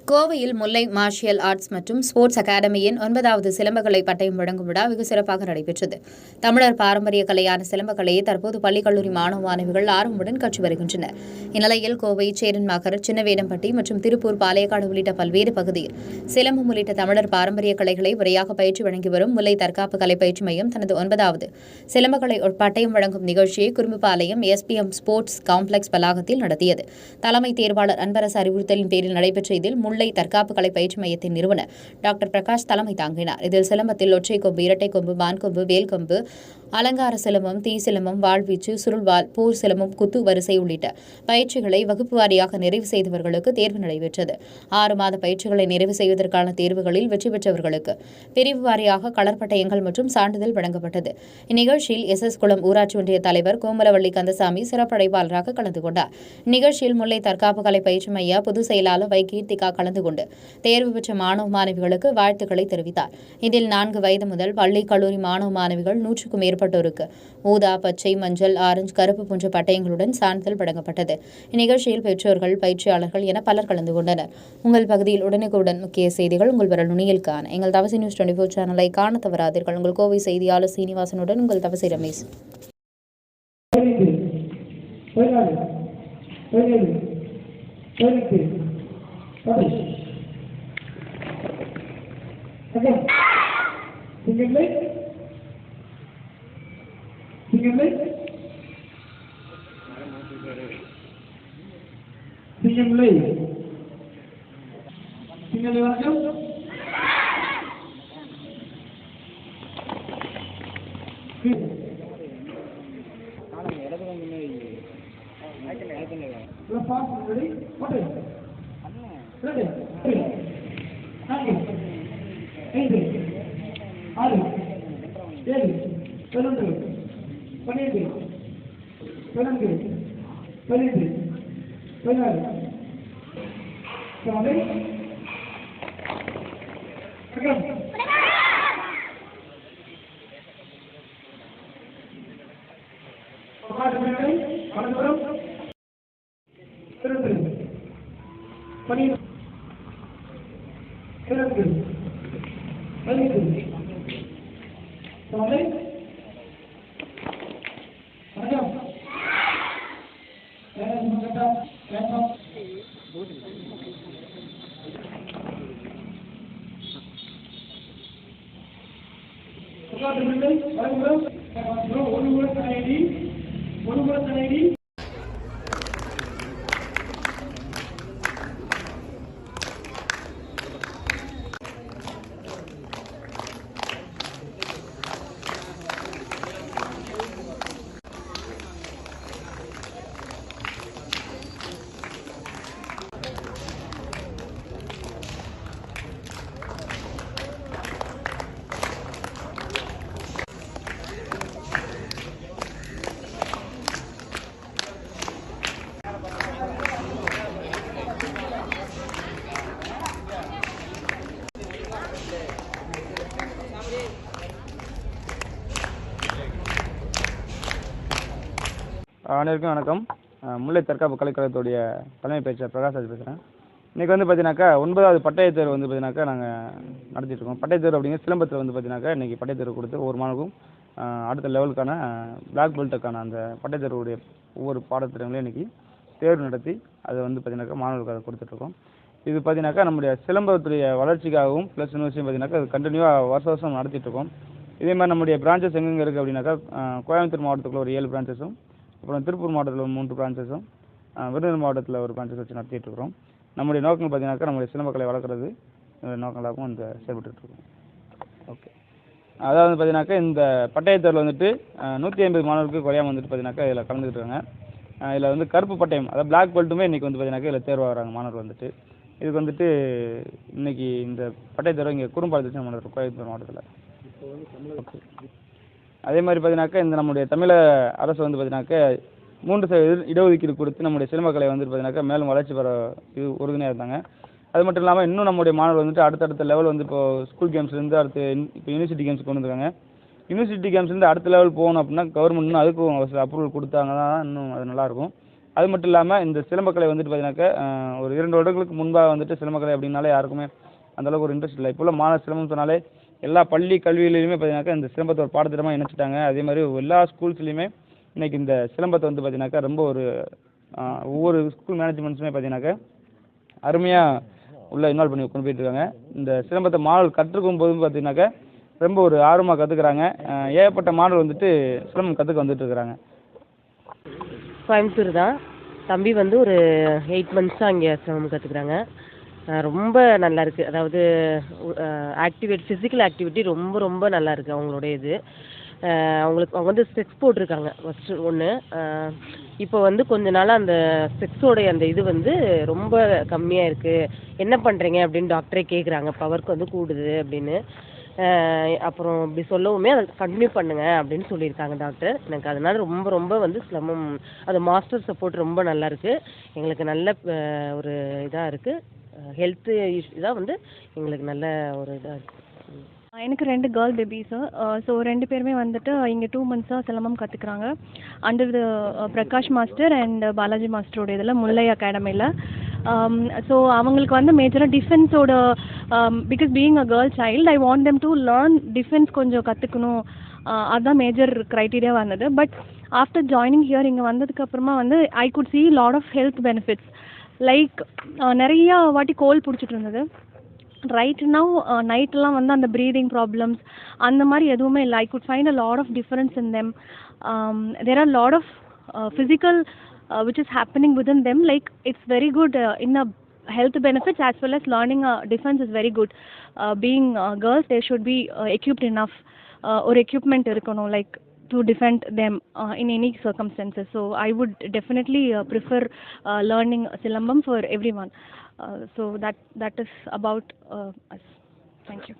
கோவையில் முல்லை martial arts மற்றும் sports அகாடமியின் 9வது சிலம்பக்கலை பட்டயம் வழங்கும் விழா வெகு சிறப்பாக நடைபெற்றது. தமிழர் பாரம்பரிய கலையான சிலம்பக்கலையை தற்போது பள்ளி, கல்லூரி மாணவ மாணவிகள் ஆர்வமுடன் கற்று வருகின்றனர். இந்நிலையில் கோவை, சேரன்நகர், சின்னவேடம்பட்டி மற்றும் திருப்பூர், பாளையக்காடு உள்ளிட்ட பல்வேறு பகுதியில் சிலம்பம் உள்ளிட்ட தமிழர் பாரம்பரிய கலைகளை முறையாக பயிற்சி வழங்கி வரும் முல்லை தற்காப்பு கலை பயிற்சி மையம் தனது 9வது சிலம்பக்கலை பட்டயம் வழங்கும் நிகழ்ச்சியை குறும்புபாளையம் SPM ஸ்போர்ட்ஸ் காம்ப்ளெக்ஸ் வளாகத்தில் நடத்தியது. தலைமை தேர்வாளர் அன்பரசு அறிவுறுத்தலின் பேரில் நடைபெற்ற இதில் முல்லை தற்காப்பு கலை பயிற்சி மையத்தின் நிறுவனர் டாக்டர் பிரகாஷ் தலைமை தாங்கினார். இதில் சிலம்பத்தில் ஒற்றை கொம்பு, இரட்டை கொம்பு, மான்கொம்பு, வேல்கொம்பு, அலங்கார சிலம்பம், தீ சிலம்பம், வாழ்வீச்சு, சுருள்வாள், போர் சிலம்பம், குத்து வரிசை உள்ளிட்ட பயிற்சிகளை வகுப்பு வாரியாக நிறைவு செய்தவர்களுக்கு தேர்வு நடைபெற்றது. 6 மாத பயிற்சிகளை நிறைவு செய்வதற்கான தேர்வுகளில் வெற்றி பெற்றவர்களுக்கு பிரிவு வாரியாக கலர் பட்டயங்கள் மற்றும் சான்றிதழ் வழங்கப்பட்டது. இந்நிகழ்ச்சியில் SS குளம் ஊராட்சி ஒன்றிய தலைவர் கோமலவள்ளி கந்தசாமி சிறப்படைப்பாளராக கலந்து கொண்டார். இந்நிகழ்ச்சியில் முல்லை தற்காப்பு கலை பயிற்சி மைய பொதுச் செயலாளர் கீர்த்திகா கலந்து கொண்டு தேர்வு பெற்ற மாணவ மாணவிகளுக்கு வாழ்த்துக்களை தெரிவித்தார். இதில் 4 வயது முதல் பள்ளி, கல்லூரி மாணவ மாணவிகள் 100க்கும் மேற்பட்டோருக்கு ஊதா, பச்சை, மஞ்சள், ஆரஞ்சு, கருப்பு போன்ற பட்டயங்களுடன் சான்றிதழ் வழங்கப்பட்டது. இந்நிகழ்ச்சியில் பெற்றோர்கள், பயிற்சியாளர்கள் என பலர் கலந்து கொண்டனர். உங்கள் பகுதியில் உடனுக்குடன் முக்கிய செய்திகள் உங்கள் விரல் நுனியில் காண எங்கள் தவசி நியூஸ் 24 சேனலை காண தவறாதீர்கள். உங்கள் கோவை செய்தியாளர் சீனிவாசனுடன் உங்கள் தவசி ரமேஷ். அனைவருக்கும் வணக்கம். முல்லை தற்காப்பு கலைக்கழகத்துடைய தலைமை பேச்சாளர் பிரகாஷ் பேசுகிறேன். இன்றைக்கி வந்து பார்த்தீங்கன்னாக்கா 9வது பட்டயத் தேர்வு வந்து பார்த்தீங்கன்னாக்கா நாங்கள் நடத்திட்டுருக்கோம். பட்டயத் தேர்வு அப்படிங்கிற சிலம்பத்தில் வந்து பார்த்தீங்கன்னாக்கா இன்றைக்கி பட்டயத் தேர்வு கொடுத்து ஒவ்வொரு மாணவருக்கும் அடுத்த லெவலுக்கான பிளாக் பெல்ட்டுக்கான அந்த பட்டயத் தேர்வுடைய ஒவ்வொரு பாடத்திட்டங்களையும் இன்றைக்கி தேர்வு நடத்தி அதை வந்து பார்த்தீங்கன்னாக்கா மாணவர்களுக்கு அதை கொடுத்துட்ருக்கோம். இது பார்த்தீங்கன்னாக்கா நம்முடைய சிலம்பத்துடைய வளர்ச்சிக்காகவும் ப்ளஸ் இன்னொரு விஷயம் பார்த்தீங்கன்னாக்கா அது கண்டினியூவாக வருஷம் நடத்திட்டுருக்கோம். இதே மாதிரி நம்முடைய பிரான்ச்சஸ் எங்கெங்கே இருக்குது அப்படின்னாக்கா கோயம்புத்தூர் மாவட்டத்துக்குள்ள ஒரு 7 பிரான்ச்சஸும், அப்புறம் திருப்பூர் மாவட்டத்தில் 3 பிரான்ச்சஸும், விருதுநகர் மாவட்டத்தில் ஒரு பிரான்ச்சஸ் வச்சு நடத்திட்டு இருக்கிறோம். நம்முடைய நோக்கங்கள் பார்த்தீங்கன்னாக்கா நம்முடைய சிலம்பக்கலை வளர்க்குறது நோக்கங்களாகவும் இந்த செயல்பட்டுருக்கோம். ஓகே, அதாவது பார்த்தீங்கன்னாக்கா இந்த பட்டயத் தேர்வில் வந்துட்டு 150 மாணவர்களுக்கு குறையாமல் வந்துட்டு பார்த்தீங்கன்னாக்கா இதில் கலந்துக்கிட்டு இருக்காங்க. இதில் வந்து கருப்பு பட்டயம், அதாவது பிளாக் பெல்ட்டுமே இன்றைக்கி வந்து பார்த்தீங்கன்னாக்கா இதில் தேர்வாகிறாங்க மாணவர்கள் வந்துட்டு. இதுக்கு வந்துட்டு இன்றைக்கி இந்த பட்டயத் தேர்வு இங்கே குறும்பாளத்தில் நடத்துகிறோம் கோயம்புத்தூர் மாவட்டத்தில். ஓகே, அதே மாதிரி பார்த்தீங்கன்னாக்கா இந்த நம்முடைய தமிழக அரசு வந்து பார்த்தீங்கன்னாக்கா 3% இடஒதுக்கீடு கொடுத்து நம்முடைய சிலம்பக்கலை வந்துட்டு பார்த்தீங்கன்னாக்கா மேலும் வளர்ச்சி பெற இது உறுதுணையாக இருந்தாங்க. அது மட்டும் இல்லாமல் இன்னும் நம்முடைய மாணவர்கள் வந்துட்டு அடுத்தடுத்த லெவல் வந்து இப்போ ஸ்கூல் கேம்ஸ்லேருந்து அடுத்து இப்போ யூனிவர்சிட்டி கேம்ஸ் கொண்டு வந்துருக்காங்க. யூனிவர்சிட்டி கேம்ஸ்லேருந்து அடுத்த லெவல் போகணும் அப்படின்னா கவர்மெண்ட் இன்னும் அதுக்கும் அப்ரூவல் கொடுத்தாங்க தான் இன்னும் அது நல்லாயிருக்கும். அது மட்டும் இல்லாமல் இந்த சிலம்பக்கலை வந்துட்டு பார்த்தீங்கன்னாக்கா ஒரு 2 வருடங்களுக்கு முன்பாக வந்துட்டு சிலம்பக்கலை அப்படின்னாலே யாருக்குமே அந்தளவுக்கு ஒரு இன்ட்ரெஸ்ட் இல்லை. இப்போ உள்ள மாணவர் சிலம்பம் சொன்னாலே எல்லா பள்ளி கல்வியிலையுமே பார்த்தீங்கன்னாக்கா இந்த சிலம்பத்தை ஒரு பாடத்திட்டமாக இணைச்சிட்டாங்க. அதே மாதிரி எல்லா ஸ்கூல்ஸ்லையுமே இன்றைக்கி இந்த சிலம்பத்தை வந்து பார்த்தீங்கன்னாக்கா ரொம்ப ஒரு ஒவ்வொரு ஸ்கூல் மேனேஜ்மெண்ட்ஸுமே பார்த்தீங்கன்னாக்கா அருமையாக உள்ள இன்வால்வ் பண்ணி கொண்டு போயிட்டு இருக்காங்க. இந்த சிலம்பத்தை மாணவர்கள் கற்றுக்கும் போதும் பார்த்தீங்கன்னாக்கா ரொம்ப ஒரு ஆர்வமாக கற்றுக்குறாங்க. ஏகப்பட்ட மாணவர்கள் வந்துட்டு சிலம்பம் கற்றுக்க வந்துட்டு இருக்கிறாங்க. கோயம்புத்தூர் தான். தம்பி வந்து ஒரு 8 மந்த்ஸாக இங்கே சிலம்பம் கற்றுக்குறாங்க. ரொம்ப நல்லா இருக்குது. அதாவது ஃபிசிக்கல் ஆக்டிவிட்டி ரொம்ப ரொம்ப நல்லா இருக்குது அவங்களுடைய இது. அவங்க வந்து ஸ்பெக்ஸ் போட்டிருக்காங்க ஃபஸ்ட்டு ஒன்று. இப்போ வந்து கொஞ்ச நாளாக அந்த ஸ்பெக்ஸோடைய அந்த இது வந்து ரொம்ப கம்மியாக இருக்குது, என்ன பண்ணுறீங்க அப்படின்னு டாக்டரே கேட்குறாங்க. பவருக்கு வந்து கூடுது அப்படின்னு. அப்புறம் இப்படி சொல்லவுமே அதை கண்டினியூ பண்ணுங்க அப்படின்னு சொல்லியிருக்காங்க டாக்டர். எனக்கு அதனால ரொம்ப ரொம்ப வந்து சிலம்பம் அது மாஸ்டர் சப்போர்ட் ரொம்ப நல்லா இருக்குது. எங்களுக்கு நல்ல ஒரு இதாக இருக்குது. ஹெல்த்து இதாக வந்து எங்களுக்கு நல்ல ஒரு இதாக இருக்குது. எனக்கு 2 கேர்ள் பேபிஸு. ஸோ 2 பேருமே வந்துட்டு இங்கே 2 மந்த்ஸாக சிலம்பம் கற்றுக்குறாங்க. Under the Prakash master and Balaji மாஸ்டரோட இதில் முல்லை அகாடமியில். ஸோ அவங்களுக்கு வந்து மேஜராக டிஃபென்ஸோட because being a girl child I want them to learn defence கொஞ்சம் கற்றுக்கணும். அதுதான் மேஜர் க்ரைட்டீரியா வந்தது. பட் ஆஃப்டர் ஜாயினிங் ஹியர் இங்கே வந்ததுக்கப்புறமா வந்து I could see lot of health benefits. Like நிறையா வாட்டி கோல்ட் பிடிச்சிட்டு இருந்தது. ரைட் நவ் நைட்லாம் வந்து அந்த ப்ரீதிங் ப்ராப்ளம்ஸ் அந்த மாதிரி எதுவுமே இல்லை. I could find a lot of difference in them. There are lot of physical which is happening within them. Like it's very good in a health benefits as well as learning defense is very good. Being girls, they should be equipped enough or equipment irukano like to defend them in any circumstances. So I would definitely prefer learning silambam for everyone. So that is about us. Thank you.